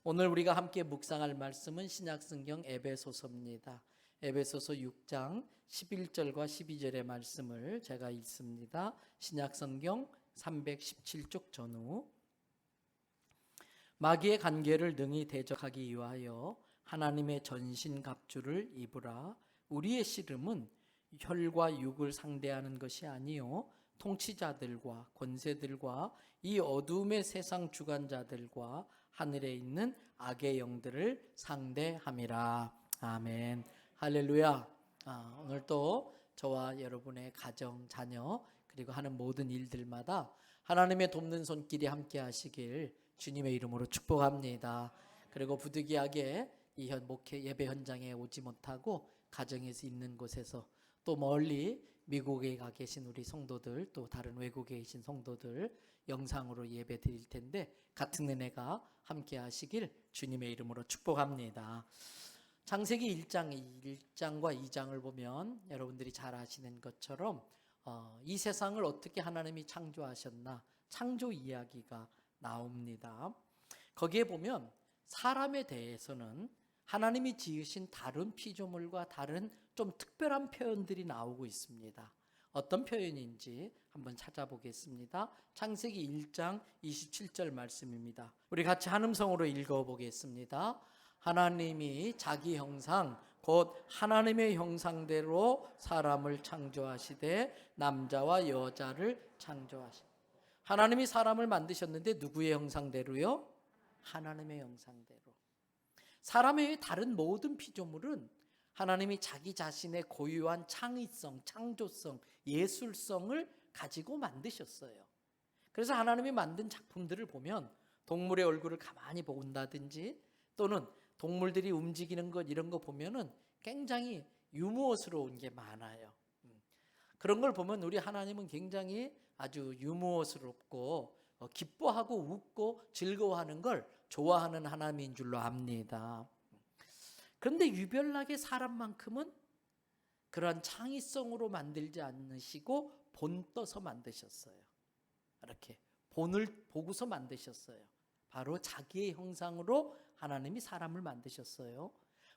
오늘 우리가 함께 묵상할 말씀은 신약성경 에베소서입니다. 에베소서 6장 11절과 12절의 말씀을 제가 읽습니다. 신약성경 317쪽 전후. 마귀의 간계를 능히 대적하기 위하여 하나님의 전신갑주를 입으라. 우리의 씨름은 혈과 육을 상대하는 것이 아니요 통치자들과 권세들과 이 어두움의 세상 주관자들과 하늘에 있는 악의 영들을 상대함이라. 아멘. 할렐루야. 오늘 또 저와 여러분의 가정, 자녀 그리고 하는 모든 일들마다 하나님의 돕는 손길이 함께 하시길 주님의 이름으로 축복합니다. 그리고 부득이하게 이 목회 예배 현장에 오지 못하고 가정에서 있는 곳에서 또 멀리 미국에 가 계신 우리 성도들, 또 다른 외국에 계신 성도들 영상으로 예배 드릴 텐데 같은 은혜가 함께 하시길 주님의 이름으로 축복합니다. 창세기 1장과 2장을 보면 여러분들이 잘 아시는 것처럼 이 세상을 어떻게 하나님이 창조하셨나 창조 이야기가 나옵니다. 거기에 보면 사람에 대해서는 하나님이 지으신 다른 피조물과 다른 좀 특별한 표현들이 나오고 있습니다. 어떤 표현인지 한번 찾아보겠습니다. 창세기 1장 27절 말씀입니다. 우리 같이 한음성으로 읽어보겠습니다. 하나님이 자기 형상 곧 하나님의 형상대로 사람을 창조하시되 남자와 여자를 창조하시되. 하나님이 사람을 만드셨는데 누구의 형상대로요? 하나님의 형상대로. 사람의 다른 모든 피조물은 하나님이 자기 자신의 고유한 창의성, 창조성, 예술성을 가지고 만드셨어요. 그래서 하나님이 만든 작품들을 보면 동물의 얼굴을 가만히 본다든지 또는 동물들이 움직이는 것 이런 거 보면은 굉장히 유머스러운 게 많아요. 그런 걸 보면 우리 하나님은 굉장히 아주 유머스럽고 기뻐하고 웃고 즐거워하는 걸 좋아하는 하나님인 줄로 압니다. 그런데 유별나게 사람만큼은 그런 창의성으로 만들지 않으시고 본떠서 만드셨어요. 이렇게 본을 보고서 만드셨어요. 바로 자기의 형상으로 하나님이 사람을 만드셨어요.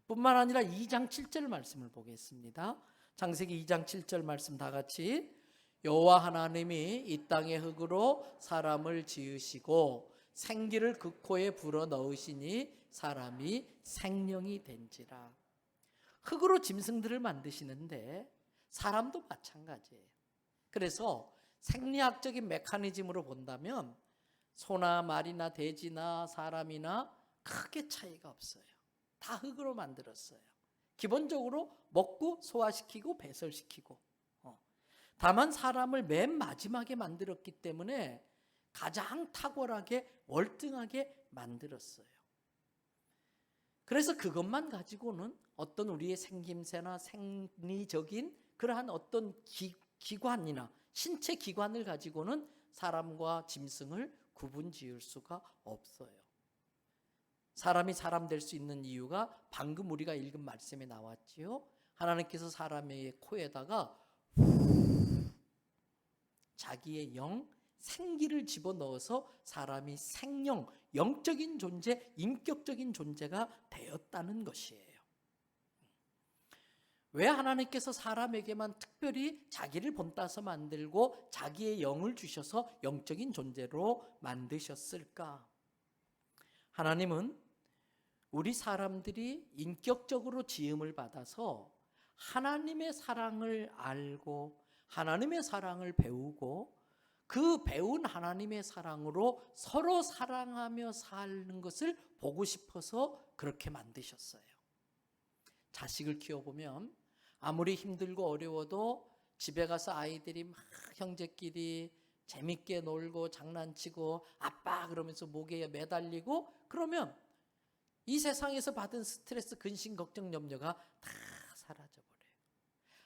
뿐만 아니라 2장 7절 말씀을 보겠습니다. 창세기 2장 7절 말씀 다 같이. 여호와 하나님이 이 땅의 흙으로 사람을 지으시고 생기를 그 코에 불어 넣으시니 사람이 생명이 된지라. 흙으로 짐승들을 만드시는데 사람도 마찬가지예요. 그래서 생리학적인 메커니즘으로 본다면 소나 말이나 돼지나 사람이나 크게 차이가 없어요. 다 흙으로 만들었어요. 기본적으로 먹고 소화시키고 배설시키고. 다만 사람을 맨 마지막에 만들었기 때문에 가장 탁월하게 월등하게 만들었어요. 그래서 그것만 가지고는 어떤 우리의 생김새나 생리적인 그러한 어떤 기관이나 신체 기관을 가지고는 사람과 짐승을 구분 지을 수가 없어요. 사람이 사람 될 수 있는 이유가 방금 우리가 읽은 말씀에 나왔지요. 하나님께서 사람의 코에다가 자기의 영, 생기를 집어넣어서 사람이 생명, 영적인 존재, 인격적인 존재가 되었다는 것이에요. 왜 하나님께서 사람에게만 특별히 자기를 본따서 만들고 자기의 영을 주셔서 영적인 존재로 만드셨을까? 하나님은 우리 사람들이 인격적으로 지음을 받아서 하나님의 사랑을 알고 하나님의 사랑을 배우고 그 배운 하나님의 사랑으로 서로 사랑하며 사는 것을 보고 싶어서 그렇게 만드셨어요. 자식을 키워보면 아무리 힘들고 어려워도 집에 가서 아이들이 막 형제끼리 재밌게 놀고 장난치고 아빠 그러면서 목에 매달리고 그러면 이 세상에서 받은 스트레스, 근심, 걱정, 염려가 다 사라져버려요.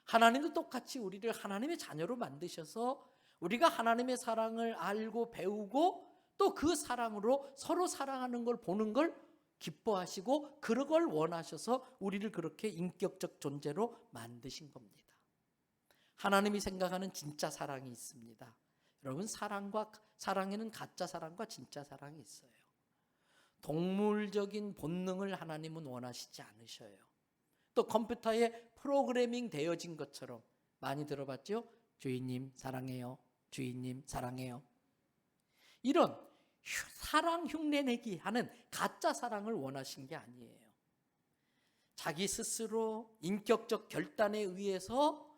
하나님도 똑같이 우리를 하나님의 자녀로 만드셔서 우리가 하나님의 사랑을 알고 배우고 또 그 사랑으로 서로 사랑하는 걸 보는 걸 기뻐하시고 그걸 원하셔서 우리를 그렇게 인격적 존재로 만드신 겁니다. 하나님이 생각하는 진짜 사랑이 있습니다. 여러분 사랑에는 가짜 사랑과 진짜 사랑이 있어요. 동물적인 본능을 하나님은 원하시지 않으셔요. 또 컴퓨터에 프로그래밍 되어진 것처럼 많이 들어봤죠? 주인님 사랑해요. 주인님 사랑해요. 이런 사랑 흉내내기 하는 가짜 사랑을 원하신 게 아니에요. 자기 스스로 인격적 결단에 의해서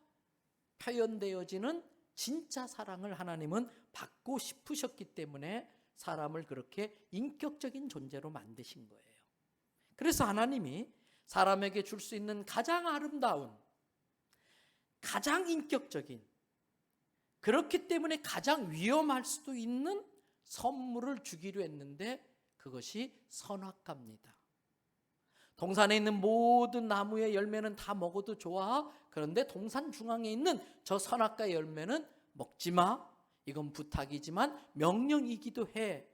표현되어지는 진짜 사랑을 하나님은 받고 싶으셨기 때문에 사람을 그렇게 인격적인 존재로 만드신 거예요. 그래서 하나님이 사람에게 줄 수 있는 가장 아름다운, 가장 인격적인, 그렇기 때문에 가장 위험할 수도 있는 선물을 주기로 했는데 그것이 선악과입니다. 동산에 있는 모든 나무의 열매는 다 먹어도 좋아. 그런데 동산 중앙에 있는 저 선악과의 열매는 먹지 마. 이건 부탁이지만 명령이기도 해.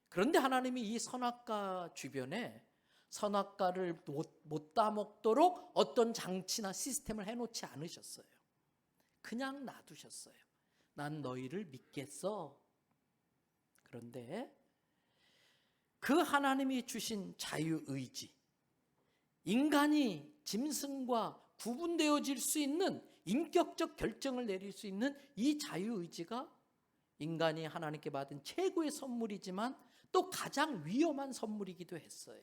그런데 하나님이 이 선악과 주변에 선악과를 못 따먹도록 어떤 장치나 시스템을 해놓지 않으셨어요. 그냥 놔두셨어요. 난 너희를 믿겠어. 그런데 그 하나님이 주신 자유의지, 인간이 짐승과 구분되어질 수 있는 인격적 결정을 내릴 수 있는 이 자유의지가 인간이 하나님께 받은 최고의 선물이지만 또 가장 위험한 선물이기도 했어요.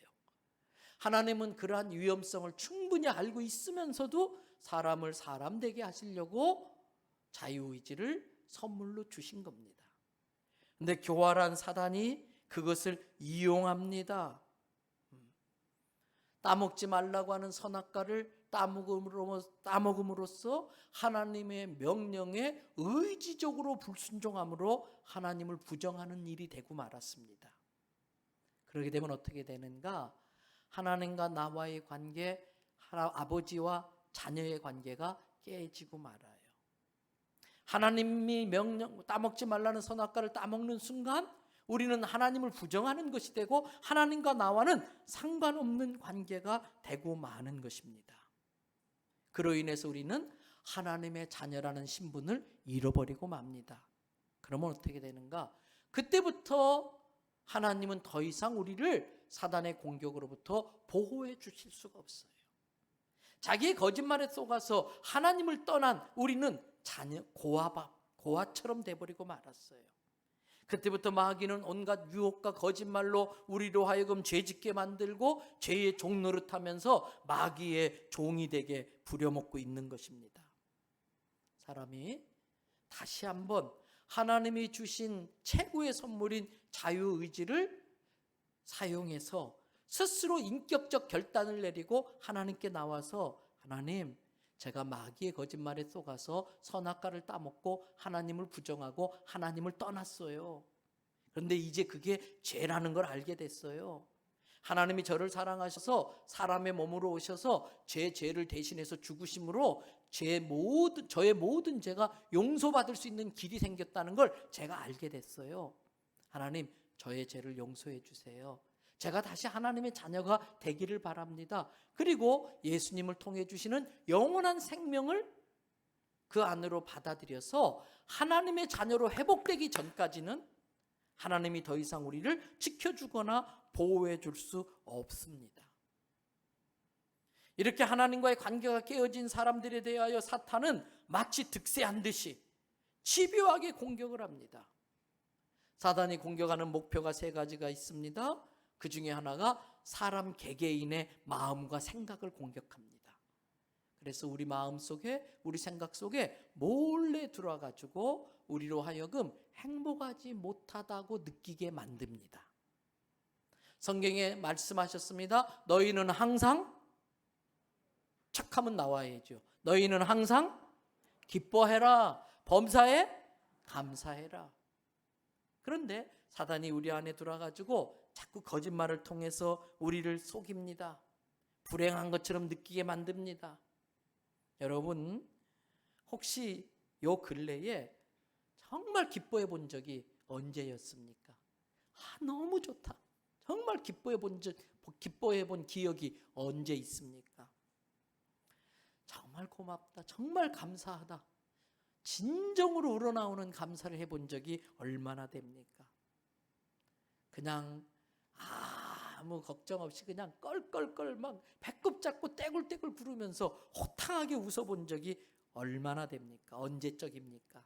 하나님은 그러한 위험성을 충분히 알고 있으면서도 사람을 사람 되게 하시려고 자유의지를 선물로 주신 겁니다. 그런데 교활한 사단이 그것을 이용합니다. 따먹지 말라고 하는 선악과를 따먹음으로써 하나님의 명령에 의지적으로 불순종함으로 하나님을 부정하는 일이 되고 말았습니다. 그렇게 되면 어떻게 되는가? 하나님과 나와의 관계, 아버지와 자녀의 관계가 깨지고 말아요. 하나님이 따먹지 말라는 선악과를 따먹는 순간 우리는 하나님을 부정하는 것이 되고 하나님과 나와는 상관없는 관계가 되고 마는 것입니다. 그로 인해서 우리는 하나님의 자녀라는 신분을 잃어버리고 맙니다. 그러면 어떻게 되는가? 그때부터 하나님은 더 이상 우리를 사단의 공격으로부터 보호해 주실 수가 없어요. 자기의 거짓말에 속아서 하나님을 떠난 우리는 자녀 고아처럼 돼버리고 말았어요. 그때부터 마귀는 온갖 유혹과 거짓말로 우리로 하여금 죄짓게 만들고 죄의 종 노릇하면서 마귀의 종이 되게 부려먹고 있는 것입니다. 사람이 다시 한번 하나님이 주신 최고의 선물인 자유의지를 사용해서 스스로 인격적 결단을 내리고 하나님께 나와서 하나님, 제가 마귀의 거짓말에 속아서 선악과를 따먹고 하나님을 부정하고 하나님을 떠났어요. 그런데 이제 그게 죄라는 걸 알게 됐어요. 하나님이 저를 사랑하셔서 사람의 몸으로 오셔서 제 죄를 대신해서 죽으심으로 저의 모든 죄가 용서받을 수 있는 길이 생겼다는 걸 제가 알게 됐어요. 하나님, 저의 죄를 용서해 주세요. 제가 다시 하나님의 자녀가 되기를 바랍니다. 그리고 예수님을 통해 주시는 영원한 생명을 그 안으로 받아들여서 하나님의 자녀로 회복되기 전까지는 하나님이 더 이상 우리를 지켜주거나 보호해 줄 수 없습니다. 이렇게 하나님과의 관계가 깨어진 사람들에 대하여 사탄은 마치 득세한 듯이 집요하게 공격을 합니다. 사단이 공격하는 목표가 세 가지가 있습니다. 그 중에 하나가 사람 개개인의 마음과 생각을 공격합니다. 그래서 우리 마음 속에, 우리 생각 속에 몰래 들어와가지고 우리로 하여금 행복하지 못하다고 느끼게 만듭니다. 성경에 말씀하셨습니다. 너희는 항상, 착하면 나와야죠. 너희는 항상 기뻐해라. 범사에 감사해라. 그런데 사단이 우리 안에 들어와가지고 자꾸 거짓말을 통해서 우리를 속입니다. 불행한 것처럼 느끼게 만듭니다. 여러분, 혹시 요 근래에 정말 기뻐해 본 적이 언제였습니까? 너무 좋다. 정말 기뻐해 본 기억이 언제 있습니까? 정말 고맙다. 정말 감사하다. 진정으로 우러나오는 감사를 해본 적이 얼마나 됩니까? 그냥 아무 걱정 없이 그냥 껄껄껄 막 배꼽 잡고 떼굴떼굴 부르면서 호탕하게 웃어본 적이 얼마나 됩니까? 언제적입니까?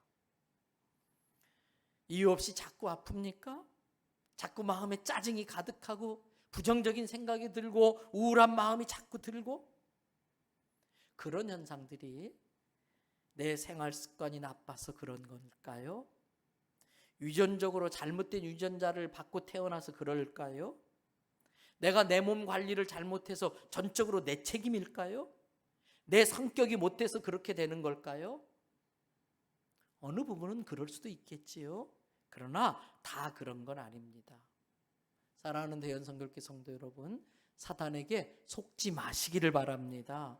이유 없이 자꾸 아픕니까? 자꾸 마음에 짜증이 가득하고 부정적인 생각이 들고 우울한 마음이 자꾸 들고, 그런 현상들이 내 생활 습관이 나빠서 그런 걸까요? 유전적으로 잘못된 유전자를 받고 태어나서 그럴까요? 내가 내 몸 관리를 잘못해서 전적으로 내 책임일까요? 내 성격이 못돼서 그렇게 되는 걸까요? 어느 부분은 그럴 수도 있겠지요. 그러나 다 그런 건 아닙니다. 사랑하는 대연성결교 성도 여러분, 사단에게 속지 마시기를 바랍니다.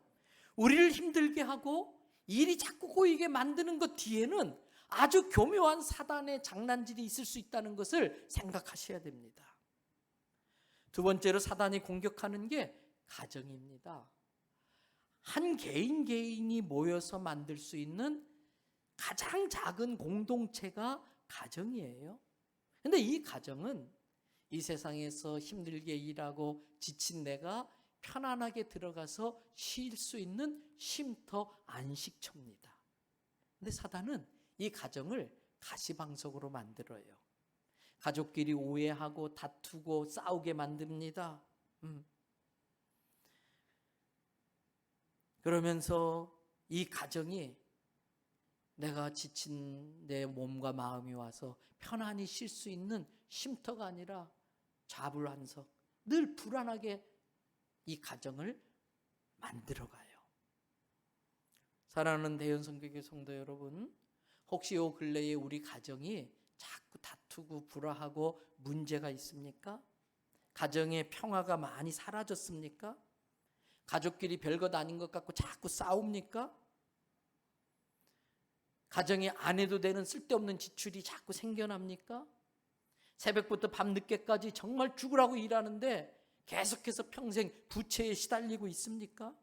우리를 힘들게 하고 일이 자꾸 꼬이게 만드는 것 뒤에는 아주 교묘한 사단의 장난질이 있을 수 있다는 것을 생각하셔야 됩니다. 두 번째로 사단이 공격하는 게 가정입니다. 한 개인이 모여서 만들 수 있는 가장 작은 공동체가 가정이에요. 근데 이 가정은 이 세상에서 힘들게 일하고 지친 내가 편안하게 들어가서 쉴 수 있는 쉼터, 안식처입니다. 근데 사단은 이 가정을 가시방석으로 만들어요. 가족끼리 오해하고 다투고 싸우게 만듭니다. 그러면서 이 가정이 내가 지친 내 몸과 마음이 와서 편안히 쉴 수 있는 쉼터가 아니라 좌불안석, 늘 불안하게 이 가정을 만들어가요. 사랑하는 대연성교회 성도 여러분, 혹시 요 근래에 우리 가정이 자꾸 다투고 불화하고 문제가 있습니까? 가정의 평화가 많이 사라졌습니까? 가족끼리 별것 아닌 것 같고 자꾸 싸웁니까? 가정에 안 해도 되는 쓸데없는 지출이 자꾸 생겨납니까? 새벽부터 밤늦게까지 정말 죽으라고 일하는데 계속해서 평생 부채에 시달리고 있습니까?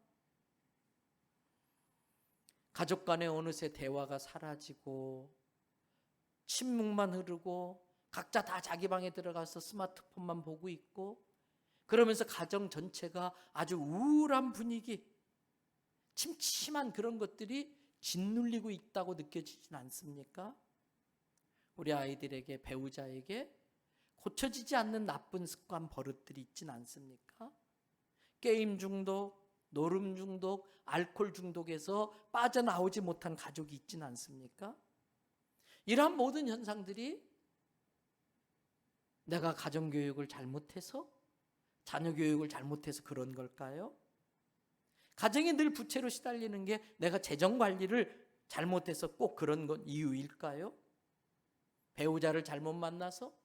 가족 간에 어느새 대화가 사라지고 침묵만 흐르고 각자 다 자기 방에 들어가서 스마트폰만 보고 있고, 그러면서 가정 전체가 아주 우울한 분위기, 침침한 그런 것들이 짓눌리고 있다고 느껴지진 않습니까? 우리 아이들에게, 배우자에게 고쳐지지 않는 나쁜 습관, 버릇들이 있진 않습니까? 게임 중독, 노름 중독, 알코올 중독에서 빠져나오지 못한 가족이 있진 않습니까? 이러한 모든 현상들이 내가 가정교육을 잘못해서, 자녀교육을 잘못해서 그런 걸까요? 가정이 늘 부채로 시달리는 게 내가 재정관리를 잘못해서 꼭 그런 건 이유일까요? 배우자를 잘못 만나서?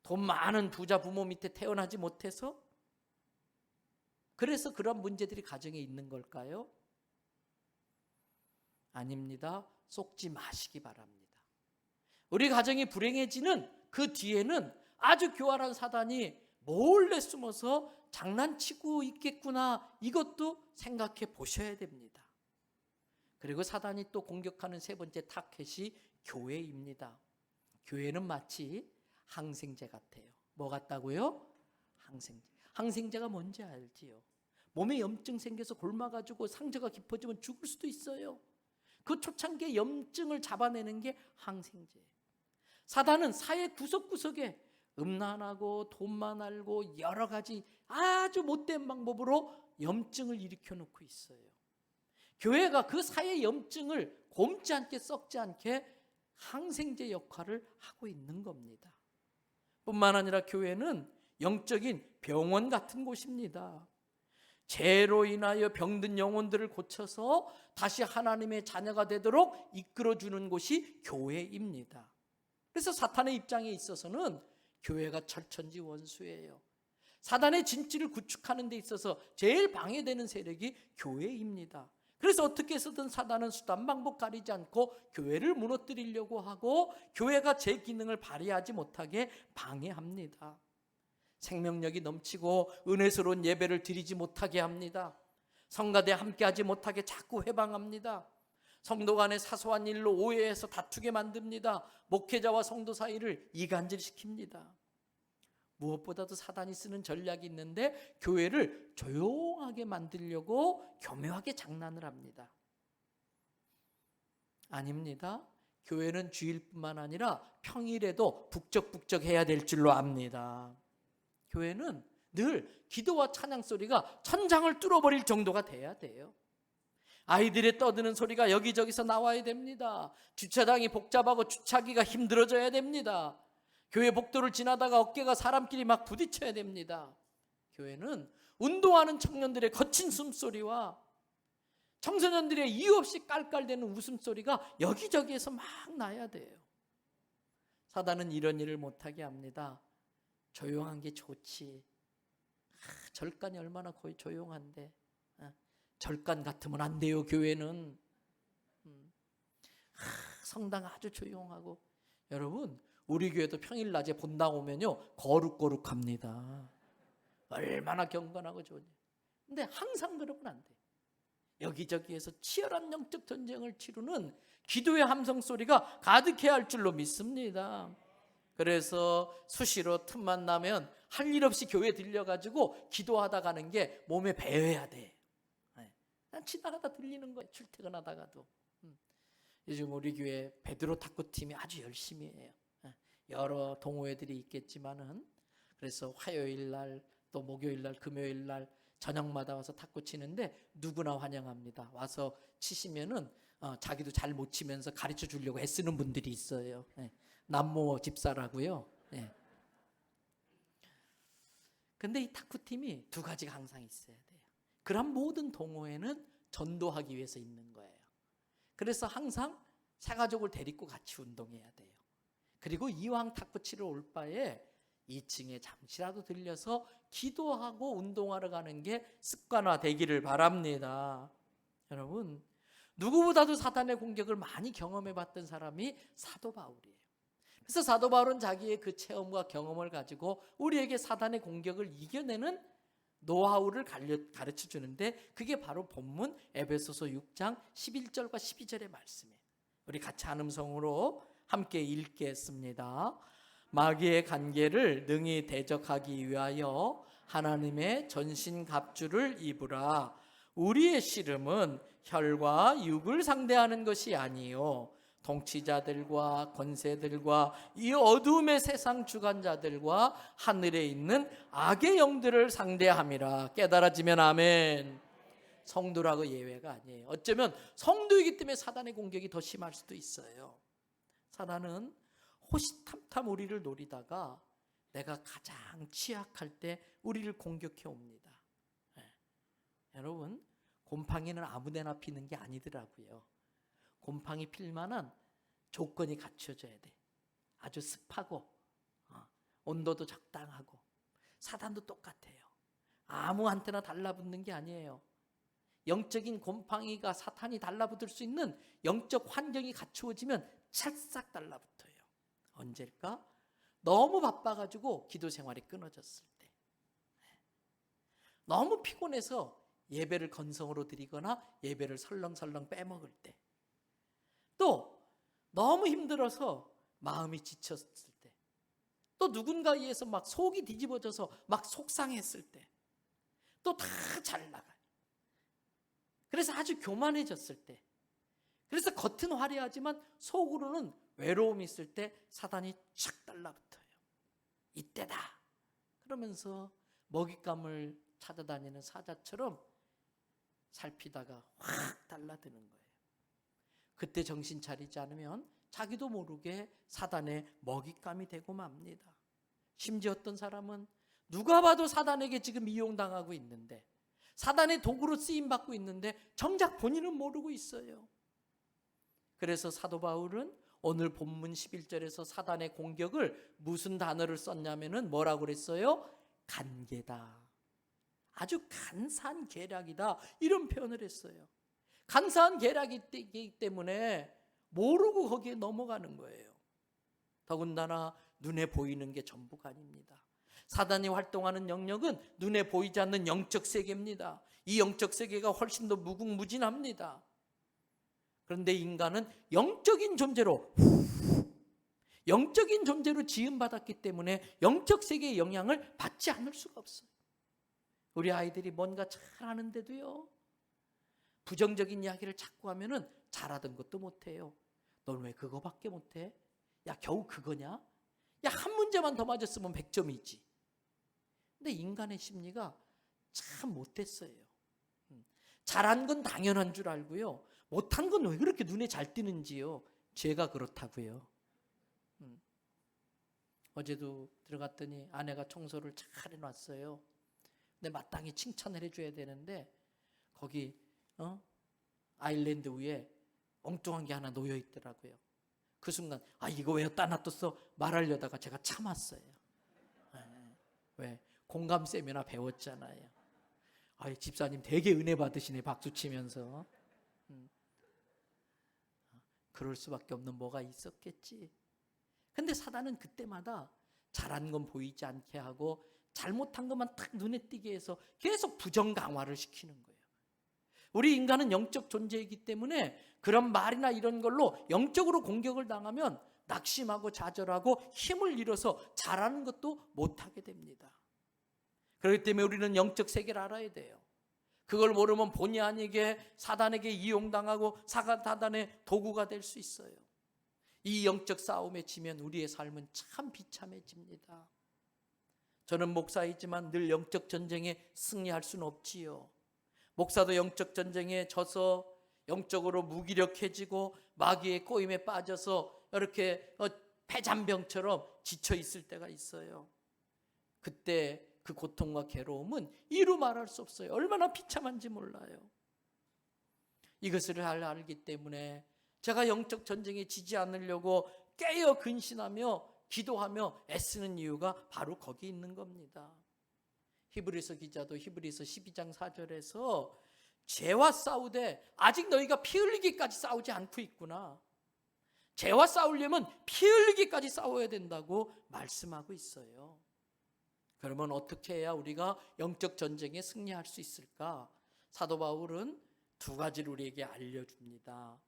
돈 많은 부자 부모 밑에 태어나지 못해서? 그래서 그런 문제들이 가정에 있는 걸까요? 아닙니다. 속지 마시기 바랍니다. 우리 가정이 불행해지는 그 뒤에는 아주 교활한 사단이 몰래 숨어서 장난치고 있겠구나, 이것도 생각해 보셔야 됩니다. 그리고 사단이 또 공격하는 세 번째 타겟이 교회입니다. 교회는 마치 항생제 같아요. 뭐 같다고요? 항생제. 항생제가 뭔지 알지요? 몸에 염증 생겨서 곪아가지고 상처가 깊어지면 죽을 수도 있어요. 그 초창기에 염증을 잡아내는 게 항생제예요. 사단은 사회 구석구석에 음란하고 돈만 알고 여러 가지 아주 못된 방법으로 염증을 일으켜 놓고 있어요. 교회가 그 사회 염증을 곪지 않게 썩지 않게 항생제 역할을 하고 있는 겁니다. 뿐만 아니라 교회는 영적인 병원 같은 곳입니다. 죄로 인하여 병든 영혼들을 고쳐서 다시 하나님의 자녀가 되도록 이끌어주는 곳이 교회입니다. 그래서 사탄의 입장에 있어서는 교회가 철천지 원수예요. 사단의 진치를 구축하는 데 있어서 제일 방해되는 세력이 교회입니다. 그래서 어떻게 해서든 사단은 수단 방법 가리지 않고 교회를 무너뜨리려고 하고 교회가 제 기능을 발휘하지 못하게 방해합니다. 생명력이 넘치고 은혜스러운 예배를 드리지 못하게 합니다. 성가대 함께하지 못하게 자꾸 회방합니다. 성도 간의 사소한 일로 오해해서 다투게 만듭니다. 목회자와 성도 사이를 이간질시킵니다. 무엇보다도 사단이 쓰는 전략이 있는데 교회를 조용하게 만들려고 교묘하게 장난을 합니다. 아닙니다. 교회는 주일뿐만 아니라 평일에도 북적북적해야 될 줄로 압니다. 교회는 늘 기도와 찬양 소리가 천장을 뚫어버릴 정도가 돼야 돼요. 아이들의 떠드는 소리가 여기저기서 나와야 됩니다. 주차장이 복잡하고 주차하기가 힘들어져야 됩니다. 교회 복도를 지나다가 어깨가 사람끼리 막 부딪혀야 됩니다. 교회는 운동하는 청년들의 거친 숨소리와 청소년들의 이유 없이 깔깔대는 웃음소리가 여기저기에서 막 나야 돼요. 사단은 이런 일을 못하게 합니다. 조용한 게 좋지. 절간이 얼마나 거의 조용한데. 절간 같으면 안 돼요. 교회는 성당 아주 조용하고. 여러분, 우리 교회도 평일 낮에 본당 오면요 거룩거룩합니다. 얼마나 경건하고 좋으냐. 근데 항상 그러면 안 돼. 여기저기에서 치열한 영적 전쟁을 치르는 기도의 함성 소리가 가득해야 할 줄로 믿습니다. 그래서 수시로 틈만 나면 할 일 없이 교회 들려가지고 기도하다 가는 게 몸에 배어야 돼. 난 지나가다 들리는 거예요. 출퇴근하다가도. 요즘 우리 교회 베드로 탁구팀이 아주 열심히 해요. 여러 동호회들이 있겠지만은, 그래서 화요일 날 또 목요일 날 금요일 날 저녁마다 와서 탁구 치는데 누구나 환영합니다. 와서 치시면은 자기도 잘 못 치면서 가르쳐 주려고 애쓰는 분들이 있어요. 남모 집사라고요. 근데 이 탁구팀이 두 가지가 항상 있어야 돼요. 그런 모든 동호회는 전도하기 위해서 있는 거예요. 그래서 항상 새가족을 데리고 같이 운동해야 돼요. 그리고 이왕 탁구 치러 올 바에 2층에 잠시라도 들려서 기도하고 운동하러 가는 게 습관화되기를 바랍니다. 여러분, 누구보다도 사탄의 공격을 많이 경험해 봤던 사람이 사도 바울이에요. 그래서 사도 바울은 자기의 그 체험과 경험을 가지고 우리에게 사탄의 공격을 이겨내는 노하우를 가르쳐 주는데, 그게 바로 본문 에베소서 6장 11절과 12절의 말씀이에요. 우리 같이 한 음성으로 함께 읽겠습니다. 마귀의 간계를 능히 대적하기 위하여 하나님의 전신갑주를 입으라. 우리의 씨름은 혈과 육을 상대하는 것이 아니요 통치자들과 권세들과 이 어둠의 세상 주관자들과 하늘에 있는 악의 영들을 상대함이라. 깨달아지면 아멘. 성도라고 예외가 아니에요. 어쩌면 성도이기 때문에 사단의 공격이 더 심할 수도 있어요. 사단은 호시탐탐 우리를 노리다가 내가 가장 취약할 때 우리를 공격해 옵니다. 여러분, 곰팡이는 아무데나 피는 게 아니더라고요. 곰팡이 필 만한 조건이 갖춰져야 돼. 아주 습하고 온도도 적당하고. 사단도 똑같아요. 아무한테나 달라붙는 게 아니에요. 영적인 곰팡이가 사탄이 달라붙을 수 있는 영적 환경이 갖추어지면 찰싹 달라붙어요. 언제일까? 너무 바빠가지고 기도 생활이 끊어졌을 때, 너무 피곤해서 예배를 건성으로 드리거나 예배를 설렁설렁 빼먹을 때, 또 너무 힘들어서 마음이 지쳤을 때, 또 누군가에 의해서 막 속이 뒤집어져서 막 속상했을 때, 또 다 잘 나가요. 그래서 아주 교만해졌을 때, 그래서 겉은 화려하지만 속으로는 외로움이 있을 때 사단이 착 달라붙어요. 이때다 그러면서 먹잇감을 찾아다니는 사자처럼 살피다가 확 달라드는 거예요. 그때 정신 차리지 않으면 자기도 모르게 사단의 먹잇감이 되고 맙니다. 심지어 어떤 사람은 누가 봐도 사단에게 지금 이용당하고 있는데, 사단의 도구로 쓰임받고 있는데 정작 본인은 모르고 있어요. 그래서 사도 바울은 오늘 본문 11절에서 사단의 공격을 무슨 단어를 썼냐면은 뭐라고 그랬어요? 간계다. 아주 간사한 계략이다. 이런 표현을 했어요. 간사한 계략이기 때문에 모르고 거기에 넘어가는 거예요. 더군다나 눈에 보이는 게 전부가 아닙니다. 사단이 활동하는 영역은 눈에 보이지 않는 영적 세계입니다. 이 영적 세계가 훨씬 더 무궁무진합니다. 그런데 인간은 영적인 존재로 영적인 존재로 지음받았기 때문에 영적 세계의 영향을 받지 않을 수가 없어요. 우리 아이들이 뭔가 잘하는데도요, 부정적인 이야기를 자꾸 하면은 잘하던 것도 못해요. 넌 왜 그거밖에 못해? 야, 겨우 그거냐? 야, 한 문제만 더 맞았으면 100점이지. 근데 인간의 심리가 참 못됐어요. 잘한 건 당연한 줄 알고요, 못한 건 왜 그렇게 눈에 잘 띄는지요. 죄가 그렇다고요. 어제도 들어갔더니 아내가 청소를 잘 해놨어요. 근데 마땅히 칭찬을 해줘야 되는데 거기 아일랜드 위에 엉뚱한 게 하나 놓여 있더라고요. 그 순간 이거 왜 여기다 놔뒀어? 말하려다가 제가 참았어요. 왜? 공감 세미나 배웠잖아요. 집사님 되게 은혜 받으시네, 박수 치면서. 그럴 수밖에 없는 뭐가 있었겠지. 근데 사단은 그때마다 잘한 건 보이지 않게 하고 잘못한 것만 딱 눈에 띄게 해서 계속 부정 강화를 시키는 거예요. 우리 인간은 영적 존재이기 때문에 그런 말이나 이런 걸로 영적으로 공격을 당하면 낙심하고 좌절하고 힘을 잃어서 잘하는 것도 못하게 됩니다. 그렇기 때문에 우리는 영적 세계를 알아야 돼요. 그걸 모르면 본의 아니게 사단에게 이용당하고 사단의 도구가 될 수 있어요. 이 영적 싸움에 지면 우리의 삶은 참 비참해집니다. 저는 목사이지만 늘 영적 전쟁에 승리할 수는 없지요. 목사도 영적 전쟁에 져서 영적으로 무기력해지고 마귀의 꼬임에 빠져서 이렇게 폐잔병처럼 지쳐 있을 때가 있어요. 그때 그 고통과 괴로움은 이루 말할 수 없어요. 얼마나 비참한지 몰라요. 이것을 알기 때문에 제가 영적 전쟁에 지지 않으려고 깨어 근신하며 기도하며 애쓰는 이유가 바로 거기 있는 겁니다. 히브리서 기자도 히브리서 12장 4절에서 죄와 싸우되 아직 너희가 피 흘리기까지 싸우지 않고 있구나. 죄와 싸우려면 피 흘리기까지 싸워야 된다고 말씀하고 있어요. 그러면 어떻게 해야 우리가 영적 전쟁에 승리할 수 있을까? 사도 바울은 두 가지를 우리에게 알려줍니다.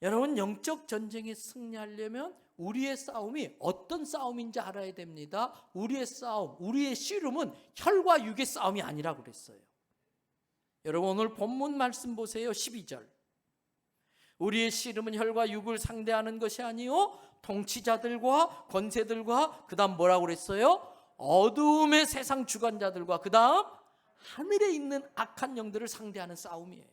여러분, 영적 전쟁에 승리하려면 우리의 싸움이 어떤 싸움인지 알아야 됩니다. 우리의 싸움, 우리의 씨름은 혈과 육의 싸움이 아니라고 그랬어요. 여러분, 오늘 본문 말씀 보세요. 12절. 우리의 씨름은 혈과 육을 상대하는 것이 아니요 통치자들과 권세들과 그 다음 뭐라고 그랬어요? 어두움의 세상 주관자들과 그 다음 하늘에 있는 악한 영들을 상대하는 싸움이에요.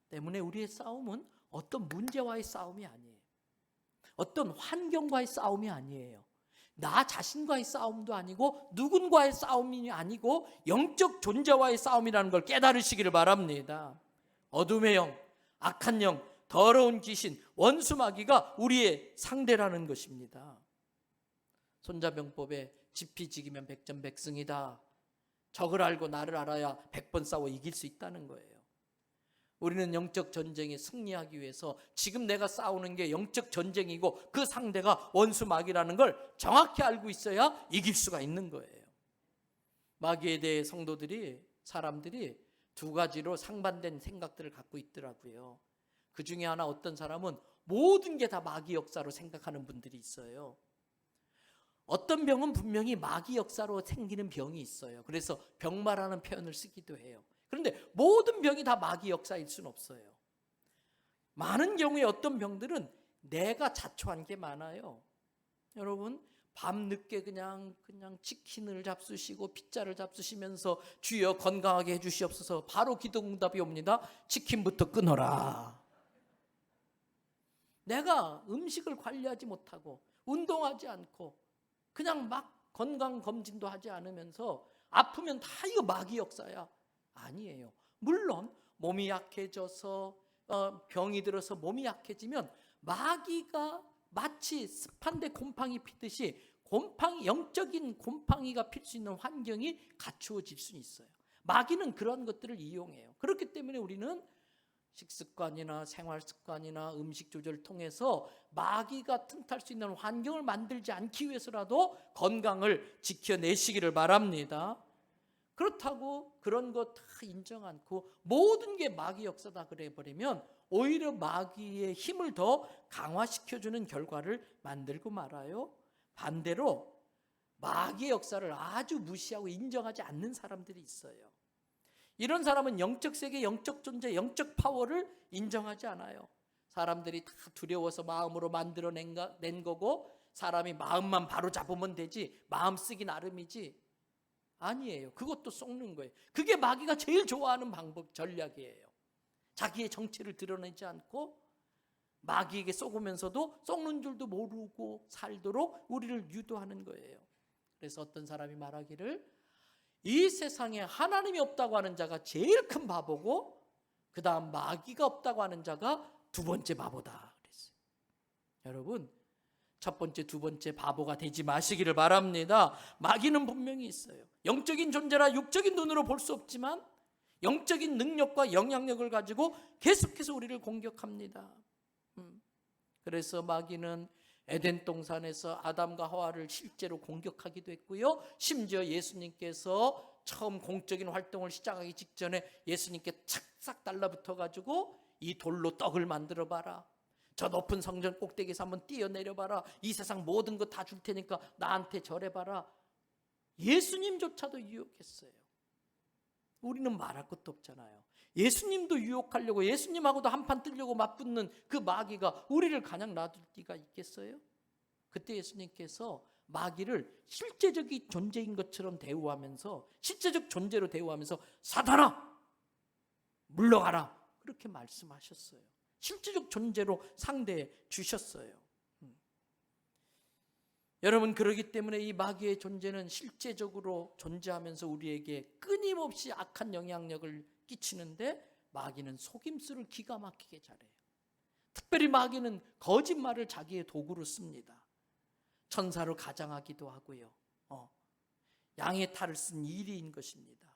때문에 우리의 싸움은 어떤 문제와의 싸움이 아니에요. 어떤 환경과의 싸움이 아니에요. 나 자신과의 싸움도 아니고 누군가의 싸움이 아니고 영적 존재와의 싸움이라는 걸 깨달으시기를 바랍니다. 어둠의 영, 악한 영, 더러운 귀신, 원수 마귀가 우리의 상대라는 것입니다. 손자병법에 지피지기면 백전백승이다. 적을 알고 나를 알아야 100번 싸워 이길 수 있다는 거예요. 우리는 영적 전쟁에 승리하기 위해서 지금 내가 싸우는 게 영적 전쟁이고 그 상대가 원수 마귀라는 걸 정확히 알고 있어야 이길 수가 있는 거예요. 마귀에 대해 사람들이 두 가지로 상반된 생각들을 갖고 있더라고요. 그 중에 하나, 어떤 사람은 모든 게 다 마귀 역사로 생각하는 분들이 있어요. 어떤 병은 분명히 마귀 역사로 생기는 병이 있어요. 그래서 병마라는 표현을 쓰기도 해요. 그런데 모든 병이 다 마귀 역사일 수는 없어요. 많은 경우에 어떤 병들은 내가 자초한 게 많아요. 여러분, 밤늦게 그냥 치킨을 잡수시고 피자를 잡수시면서 주여 건강하게 해주시옵소서, 바로 기도응답이 옵니다. 치킨부터 끊어라. 내가 음식을 관리하지 못하고 운동하지 않고 그냥 막 건강검진도 하지 않으면서 아프면 다 이거 마귀 역사야. 아니에요. 물론 몸이 약해져서 병이 들어서 몸이 약해지면 마귀가 마치 습한데 곰팡이 피듯이 영적인 곰팡이가 필 수 있는 환경이 갖추어질 수 있어요. 마귀는 그런 것들을 이용해요. 그렇기 때문에 우리는 식습관이나 생활습관이나 음식 조절을 통해서 마귀가 틈탈 수 있는 환경을 만들지 않기 위해서라도 건강을 지켜내시기를 바랍니다. 그렇다고 그런 거 다 인정 않고 모든 게 마귀 역사다 그래 버리면 오히려 마귀의 힘을 더 강화시켜주는 결과를 만들고 말아요. 반대로 마귀의 역사를 아주 무시하고 인정하지 않는 사람들이 있어요. 이런 사람은 영적 세계, 영적 존재, 영적 파워를 인정하지 않아요. 사람들이 다 두려워서 마음으로 만들어낸 거고, 사람이 마음만 바로 잡으면 되지, 마음 쓰기 나름이지. 아니에요. 그것도 속는 거예요. 그게 마귀가 제일 좋아하는 방법, 전략이에요. 자기의 정체를 드러내지 않고 마귀에게 속으면서도 속는 줄도 모르고 살도록 우리를 유도하는 거예요. 그래서 어떤 사람이 말하기를, 이 세상에 하나님이 없다고 하는 자가 제일 큰 바보고, 그 다음 마귀가 없다고 하는 자가 두 번째 바보다 그랬어요. 여러분, 첫 번째, 두 번째 바보가 되지 마시기를 바랍니다. 마귀는 분명히 있어요. 영적인 존재라 육적인 눈으로 볼 수 없지만 영적인 능력과 영향력을 가지고 계속해서 우리를 공격합니다. 그래서 마귀는 에덴 동산에서 아담과 하와를 실제로 공격하기도 했고요. 심지어 예수님께서 처음 공적인 활동을 시작하기 직전에 예수님께 착싹 달라붙어 가지고 이 돌로 떡을 만들어 봐라. 저 높은 성전 꼭대기에서 한번 뛰어내려 봐라. 이 세상 모든 거 다 줄 테니까 나한테 절해 봐라. 예수님조차도 유혹했어요. 우리는 말할 것도 없잖아요. 예수님도 유혹하려고, 예수님하고도 한판 뜨려고 맞붙는 그 마귀가 우리를 그냥 놔둘 리가 있겠어요? 그때 예수님께서 마귀를 실제적인 존재인 것처럼 대우하면서, 실제적 존재로 대우하면서 사탄아 물러가라 그렇게 말씀하셨어요. 실제적 존재로 상대해 주셨어요. 여러분, 그러기 때문에 이 마귀의 존재는 실제적으로 존재하면서 우리에게 끊임없이 악한 영향력을 끼치는데, 마귀는 속임수를 기가 막히게 잘해요. 특별히 마귀는 거짓말을 자기의 도구로 씁니다. 천사로 가장하기도 하고요. 양의 탈을 쓴 일이인 것입니다.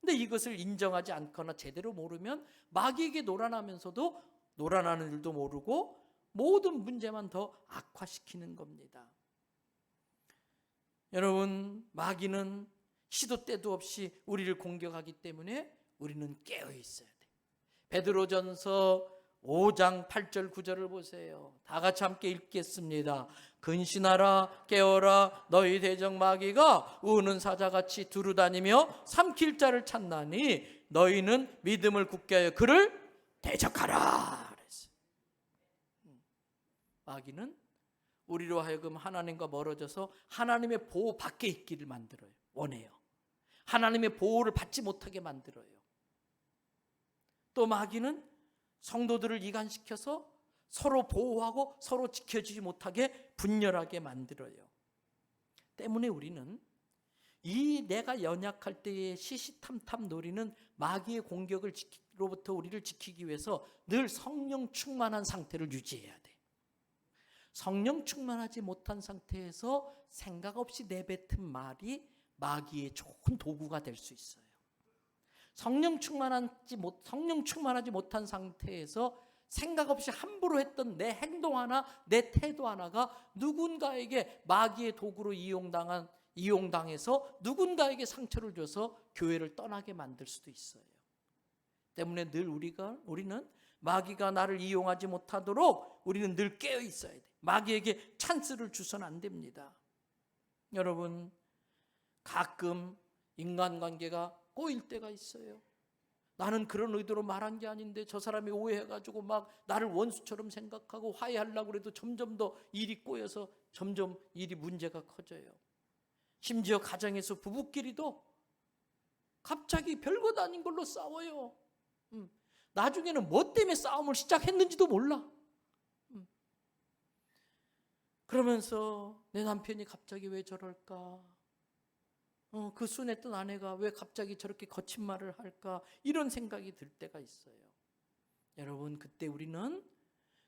근데 이것을 인정하지 않거나 제대로 모르면 마귀에게 놀아나면서도 놀아나는 일도 모르고 모든 문제만 더 악화시키는 겁니다. 여러분, 마귀는 시도 때도 없이 우리를 공격하기 때문에 우리는 깨어 있어야 돼. 베드로전서 5장 8절 9절을 보세요. 다 같이 함께 읽겠습니다. 근신하라, 깨어라, 너희 대적 마귀가 우는 사자같이 두루다니며 삼킬 자를 찾나니 너희는 믿음을 굳게 하여 그를 대적하라. 그랬어요. 마귀는 우리로 하여금 하나님과 멀어져서 하나님의 보호 밖에 있기를 만들어요. 원해요. 하나님의 보호를 받지 못하게 만들어요. 또 마귀는 성도들을 이간시켜서 서로 보호하고 서로 지켜주지 못하게 분열하게 만들어요. 때문에 우리는 이 내가 연약할 때의 시시탐탐 노리는 마귀의 공격으로부터 우리를 지키기 위해서 늘 성령 충만한 상태를 유지해야 돼. 성령 충만하지 못한 상태에서 생각 없이 내뱉은 말이 마귀의 좋은 도구가 될 수 있어요. 성령 충만하지 못한 상태에서 생각 없이 함부로 했던 내 행동 하나, 내 태도 하나가 누군가에게 마귀의 도구로 이용당해서 누군가에게 상처를 줘서 교회를 떠나게 만들 수도 있어요. 때문에 늘 우리는 마귀가 나를 이용하지 못하도록 우리는 늘 깨어 있어야 돼. 마귀에게 찬스를 주서는 안 됩니다. 여러분, 가끔 인간관계가 꼬일 때가 있어요. 나는 그런 의도로 말한 게 아닌데 저 사람이 오해해가지고 막 나를 원수처럼 생각하고 화해하려고 해도 점점 더 일이 꼬여서 점점 일이 문제가 커져요. 심지어 가정에서 부부끼리도 갑자기 별것 아닌 걸로 싸워요. 나중에는 뭐 때문에 싸움을 시작했는지도 몰라. 그러면서 내 남편이 갑자기 왜 저럴까? 그 순했던 아내가 왜 갑자기 저렇게 거친 말을 할까? 이런 생각이 들 때가 있어요. 여러분, 그때 우리는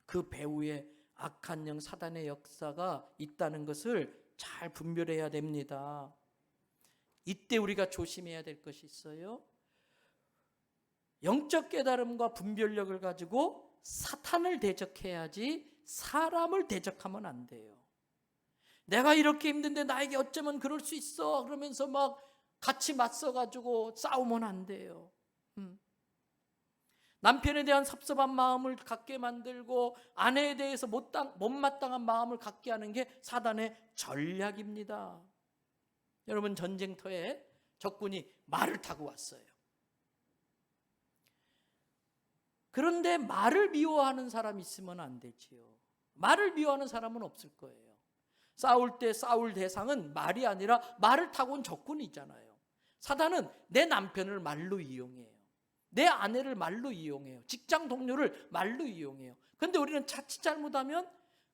그 배후에 악한 영 사단의 역사가 있다는 것을 잘 분별해야 됩니다. 이때 우리가 조심해야 될 것이 있어요. 영적 깨달음과 분별력을 가지고 사탄을 대적해야지 사람을 대적하면 안 돼요. 내가 이렇게 힘든데 나에게 어쩌면 그럴 수 있어 그러면서 막 같이 맞서가지고 싸우면 안 돼요. 남편에 대한 섭섭한 마음을 갖게 만들고 아내에 대해서 못마땅한 마음을 갖게 하는 게 사단의 전략입니다. 여러분, 전쟁터에 적군이 말을 타고 왔어요. 그런데 말을 미워하는 사람이 있으면 안 되지요. 말을 미워하는 사람은 없을 거예요. 싸울 때 싸울 대상은 말이 아니라 말을 타고 온 적군이잖아요. 사단은 내 남편을 말로 이용해요. 내 아내를 말로 이용해요. 직장 동료를 말로 이용해요. 그런데 우리는 자칫 잘못하면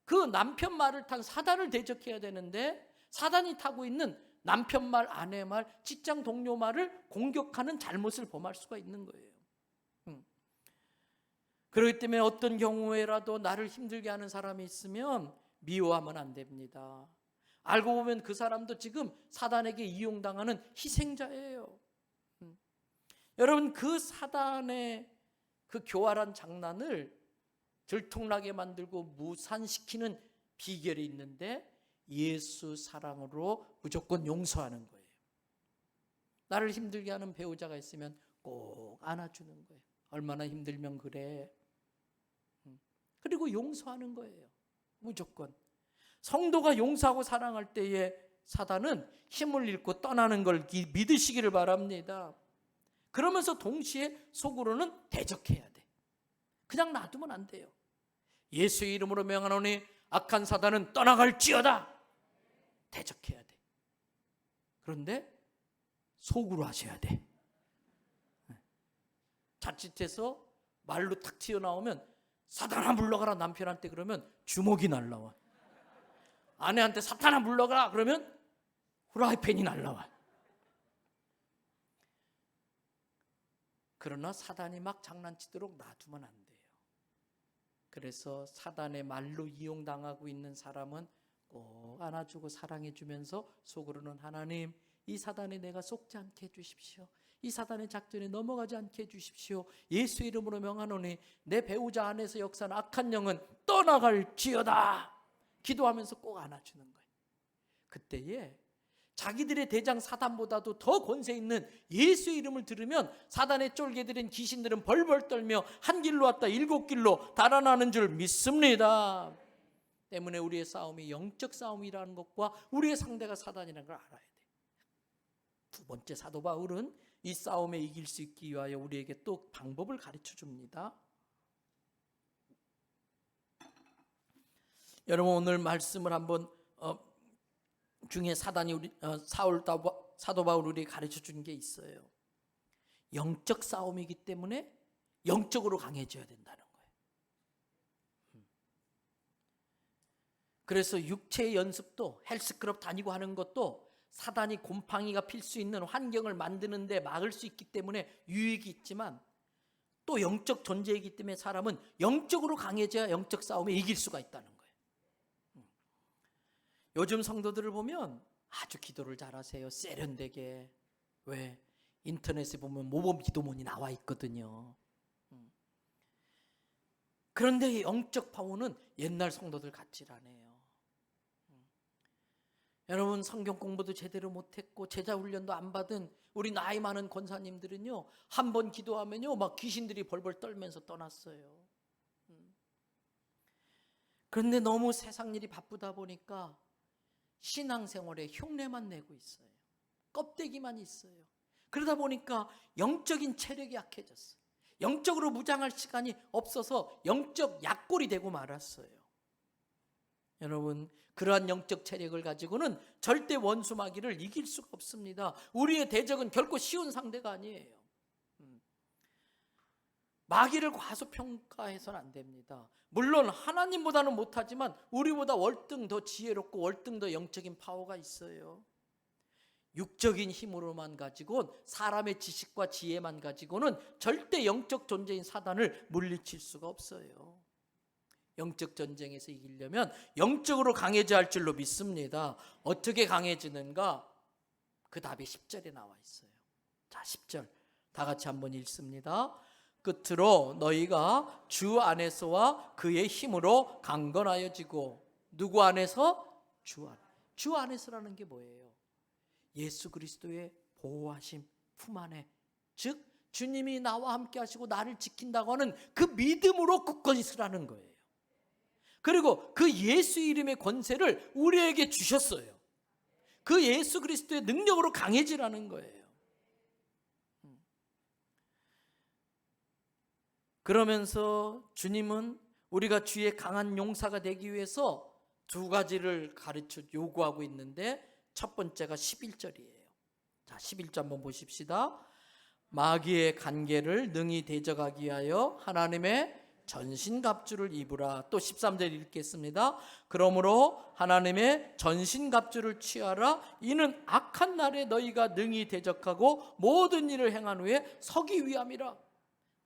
그 남편 말을 탄 사단을 대적해야 되는데 사단이 타고 있는 남편 말, 아내 말, 직장 동료 말을 공격하는 잘못을 범할 수가 있는 거예요. 그렇기 때문에 어떤 경우에라도 나를 힘들게 하는 사람이 있으면 미워하면 안 됩니다. 알고 보면 그 사람도 지금 사단에게 이용당하는 희생자예요. 여러분, 그 사단의 그 교활한 장난을 들통나게 만들고 무산시키는 비결이 있는데 예수 사랑으로 무조건 용서하는 거예요. 나를 힘들게 하는 배우자가 있으면 꼭 안아주는 거예요. 얼마나 힘들면 그래. 그리고 용서하는 거예요. 무조건. 성도가 용서하고 사랑할 때에 사단은 힘을 잃고 떠나는 걸 믿으시기를 바랍니다. 그러면서 동시에 속으로는 대적해야 돼. 그냥 놔두면 안 돼요. 예수의 이름으로 명하노니 악한 사단은 떠나갈지어다. 대적해야 돼. 그런데 속으로 하셔야 돼. 자칫해서 말로 탁 튀어나오면 사탄아 물러가라 남편한테 그러면 주먹이 날라와. 아내한테 사탄아 물러가라 그러면 후라이팬이 날라와. 그러나 사단이 막 장난치도록 놔두면 안 돼요. 그래서 사단의 말로 이용당하고 있는 사람은 꼭 안아주고 사랑해주면서 속으로는 하나님, 이 사단에 내가 속지 않게 해주십시오. 이 사단의 작전에 넘어가지 않게 해주십시오. 예수 이름으로 명하노니 내 배우자 안에서 역사하는 악한 영은 떠나갈지어다. 기도하면서 꼭 안아주는 거예요. 그때에 자기들의 대장 사단보다도 더 권세 있는 예수의 이름을 들으면 사단의 쫄개들인 귀신들은 벌벌 떨며 한 길로 왔다 7길로 달아나는 줄 믿습니다. 때문에 우리의 싸움이 영적 싸움이라는 것과 우리의 상대가 사단이라는 걸 알아야 돼요. 두 번째, 사도 바울은 이 싸움에 이길 수 있기 위하여 우리에게 또 방법을 가르쳐 줍니다. 여러분, 오늘 말씀을 한번 중에 사단이 사도 바울 우리에게 가르쳐 준 게 있어요. 영적 싸움이기 때문에 영적으로 강해져야 된다는 거예요. 그래서 육체의 연습도 헬스클럽 다니고 하는 것도 사단이 곰팡이가 필 수 있는 환경을 만드는데 막을 수 있기 때문에 유익이 있지만 또 영적 존재이기 때문에 사람은 영적으로 강해져야 영적 싸움에 이길 수가 있다는 거예요. 요즘 성도들을 보면 아주 기도를 잘하세요. 세련되게. 왜? 인터넷에 보면 모범 기도문이 나와 있거든요. 그런데 영적 파워는 옛날 성도들 같질 않아요. 여러분, 성경 공부도 제대로 못했고 제자 훈련도 안 받은 우리 나이 많은 권사님들은요, 한 번 기도하면요 막 귀신들이 벌벌 떨면서 떠났어요. 그런데 너무 세상 일이 바쁘다 보니까 신앙생활에 흉내만 내고 있어요. 껍데기만 있어요. 그러다 보니까 영적인 체력이 약해졌어요. 영적으로 무장할 시간이 없어서 영적 약골이 되고 말았어요. 여러분, 그러한 영적 체력을 가지고는 절대 원수 마귀를 이길 수가 없습니다. 우리의 대적은 결코 쉬운 상대가 아니에요. 마귀를 과소평가해서는 안 됩니다. 물론 하나님보다는 못하지만 우리보다 월등 더 지혜롭고 월등 더 영적인 파워가 있어요. 육적인 힘으로만 가지고 사람의 지식과 지혜만 가지고는 절대 영적 존재인 사단을 물리칠 수가 없어요. 영적 전쟁에서 이기려면 영적으로 강해져야 할 줄로 믿습니다. 어떻게 강해지는가? 그 답이 10절에 나와 있어요. 자, 10절 다 같이 한번 읽습니다. 끝으로 너희가 주 안에서와 그의 힘으로 강건하여지고. 누구 안에서? 주 안에. 주 안에서라는 게 뭐예요? 예수 그리스도의 보호하심 품 안에, 즉 주님이 나와 함께 하시고 나를 지킨다고 하는 그 믿음으로 굳건히 서라는 거예요. 그리고 그 예수 이름의 권세를 우리에게 주셨어요. 그 예수 그리스도의 능력으로 강해지라는 거예요. 그러면서 주님은 우리가 주의 강한 용사가 되기 위해서 두 가지를 가르쳐 요구하고 있는데, 첫 번째가 11절이에요. 자, 11절 한번 보십시다. 마귀의 간계를 능히 대적하기 위하여 하나님의 전신갑주를 입으라. 또 13절 읽겠습니다. 그러므로 하나님의 전신갑주를 취하라. 이는 악한 날에 너희가 능히 대적하고 모든 일을 행한 후에 서기 위함이라.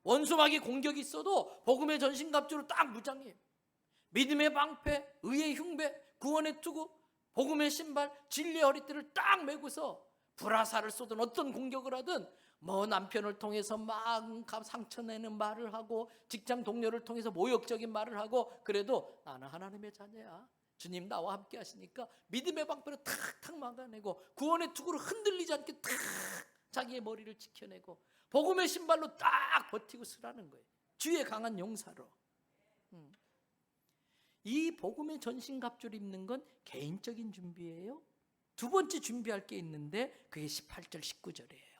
원수마귀 공격이 있어도 복음의 전신갑주로 딱 무장해. 믿음의 방패, 의의 흉배, 구원의 투구, 복음의 신발, 진리의 허리띠를 딱 메고서 불화살을 쏘든 어떤 공격을 하든, 뭐 남편을 통해서 막 상처내는 말을 하고 직장 동료를 통해서 모욕적인 말을 하고, 그래도 나는 하나님의 자녀야, 주님 나와 함께 하시니까 믿음의 방패로 탁탁 막아내고 구원의 투구로 흔들리지 않게 탁 자기의 머리를 지켜내고 복음의 신발로 딱 버티고 서라는 거예요. 주의 강한 용사로. 이 복음의 전신갑주를 입는 건 개인적인 준비예요. 두 번째 준비할 게 있는데 그게 18절 19절이에요.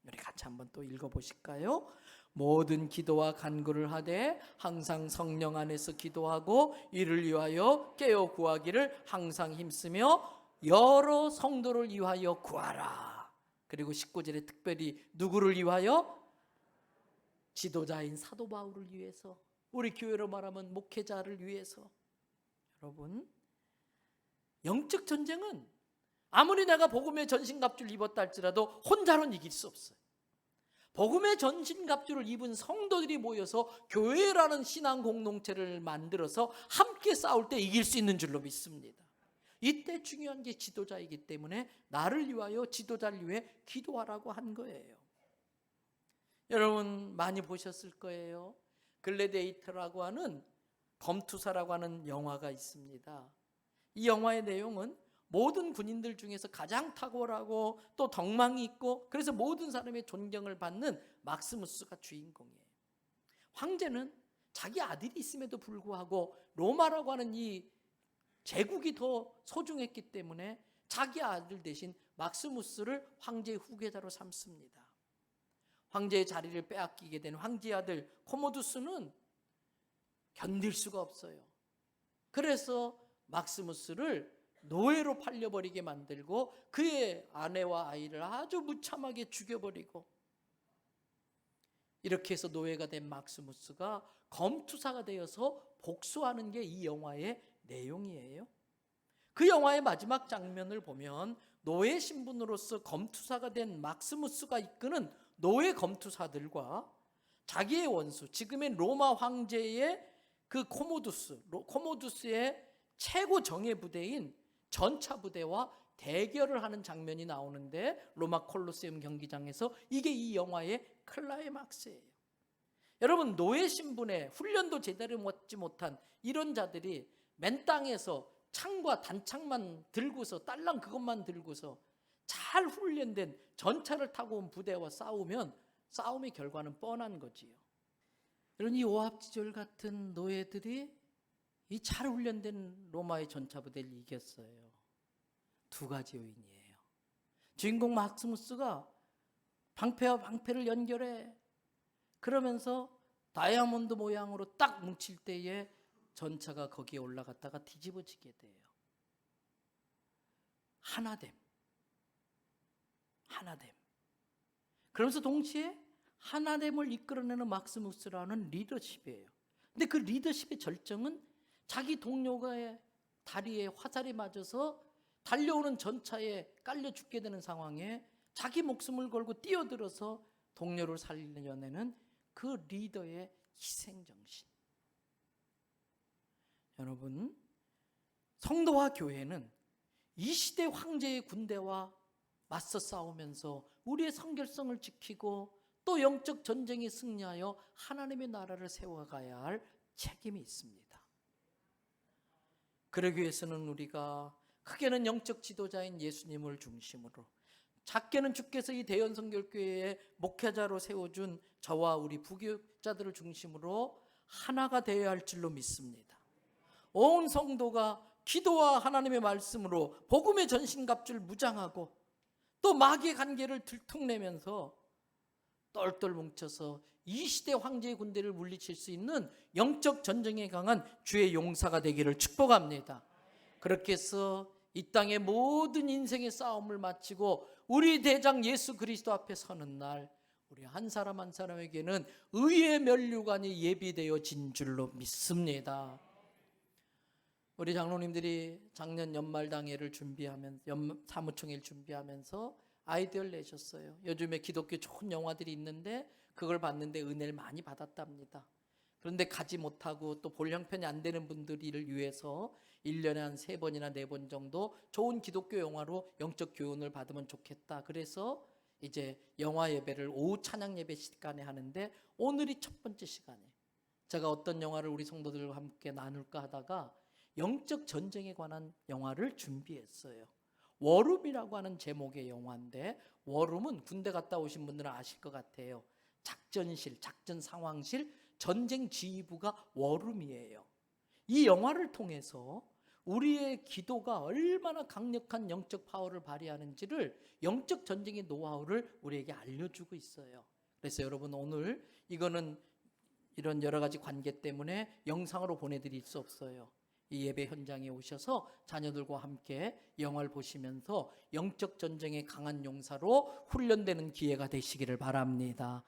우리 같이 한번 또 읽어보실까요? 모든 기도와 간구를 하되 항상 성령 안에서 기도하고 이를 위하여 깨어 구하기를 항상 힘쓰며 여러 성도를 위하여 구하라. 그리고 19절에 특별히 누구를 위하여? 지도자인 사도 바울을 위해서, 우리 교회로 말하면 목회자를 위해서. 여러분, 영적 전쟁은 아무리 내가 복음의 전신갑주를 입었다 할지라도 혼자로는 이길 수 없어요. 복음의 전신갑주를 입은 성도들이 모여서 교회라는 신앙 공동체를 만들어서 함께 싸울 때 이길 수 있는 줄로 믿습니다. 이때 중요한 게 지도자이기 때문에 나를 위하여, 지도자를 위해 기도하라고 한 거예요. 여러분 많이 보셨을 거예요. 글래디에이터라고 하는, 검투사라고 하는 영화가 있습니다. 이 영화의 내용은 모든 군인들 중에서 가장 탁월하고 또 덕망이 있고 그래서 모든 사람의 존경을 받는 막스무스가 주인공이에요. 황제는 자기 아들이 있음에도 불구하고 로마라고 하는 이 제국이 더 소중했기 때문에 자기 아들 대신 막스무스를 황제의 후계자로 삼습니다. 황제의 자리를 빼앗기게 된 황제의 아들 코모두스는 견딜 수가 없어요. 그래서 막스무스를 노예로 팔려버리게 만들고 그의 아내와 아이를 아주 무참하게 죽여버리고, 이렇게 해서 노예가 된 막스무스가 검투사가 되어서 복수하는 게 이 영화의 내용이에요. 그 영화의 마지막 장면을 보면 노예 신분으로서 검투사가 된 막스무스가 이끄는 노예 검투사들과 자기의 원수, 지금의 로마 황제의 그 코모두스의 최고 정예 부대인 전차 부대와 대결을 하는 장면이 나오는데, 로마 콜로세움 경기장에서, 이게 이 영화의 클라이막스예요. 여러분, 노예 신분에 훈련도 제대로 받지 못한 이런 자들이 맨 땅에서 창과 단창만 들고서, 딸랑 그것만 들고서 잘 훈련된 전차를 타고 온 부대와 싸우면 싸움의 결과는 뻔한 거지요. 여러분, 이 오합지졸 같은 노예들이 이 잘 훈련된 로마의 전차 부대를 이겼어요. 두 가지 요인이에요. 주인공 막스무스가 방패와 방패를 연결해. 그러면서 다이아몬드 모양으로 딱 뭉칠 때에 전차가 거기에 올라갔다가 뒤집어지게 돼요. 하나됨. 그러면서 동시에 하나됨을 이끌어내는 막스무스라는 리더십이에요. 근데 그 리더십의 절정은 자기 동료가 다리에 화살이 맞아서 달려오는 전차에 깔려 죽게 되는 상황에 자기 목숨을 걸고 뛰어들어서 동료를 살려내는 그 리더의 희생정신. 여러분, 성도와 교회는 이 시대 황제의 군대와 맞서 싸우면서 우리의 성결성을 지키고 또 영적 전쟁에 승리하여 하나님의 나라를 세워가야 할 책임이 있습니다. 그러기 위해서는 우리가 크게는 영적 지도자인 예수님을 중심으로 작게는 주께서 이 대연 성결교회에 목회자로 세워준 저와 우리 부교육자들을 중심으로 하나가 되어야 할 줄로 믿습니다. 온 성도가 기도와 하나님의 말씀으로 복음의 전신갑주를 무장하고 또 마귀의 관계를 들통내면서 똘똘 뭉쳐서 이 시대 황제의 군대를 물리칠 수 있는 영적 전쟁에 강한 주의 용사가 되기를 축복합니다. 그렇게 해서 이 땅의 모든 인생의 싸움을 마치고 우리 대장 예수 그리스도 앞에 서는 날 우리 한 사람 한 사람에게는 의의 면류관이 예비되어진 줄로 믿습니다. 우리 장로님들이 작년 연말당회를 준비하면 사무총회를 준비하면서 아이디어를 내셨어요. 요즘에 기독교 좋은 영화들이 있는데 그걸 봤는데 은혜를 많이 받았답니다. 그런데 가지 못하고 또 볼 형편이 안 되는 분들을 위해서 1년에 한 3번이나 4번 정도 좋은 기독교 영화로 영적 교훈을 받으면 좋겠다. 그래서 이제 영화 예배를 오후 찬양 예배 시간에 하는데 오늘이 첫 번째 시간에 제가 어떤 영화를 우리 성도들과 함께 나눌까 하다가 영적 전쟁에 관한 영화를 준비했어요. 워룸이라고 하는 제목의 영화인데 워룸은 군대 갔다 오신 분들은 아실 것 같아요. 작전실, 작전 상황실, 전쟁 지휘부가 워룸이에요. 이 영화를 통해서 우리의 기도가 얼마나 강력한 영적 파워를 발휘하는지를 영적 전쟁의 노하우를 우리에게 알려주고 있어요. 그래서 여러분 오늘 이거는 이런 여러 가지 관계 때문에 영상으로 보내드릴 수 없어요. 이 예배 현장에 오셔서 자녀들과 함께 영화를 보시면서 영적 전쟁의 강한 용사로 훈련되는 기회가 되시기를 바랍니다.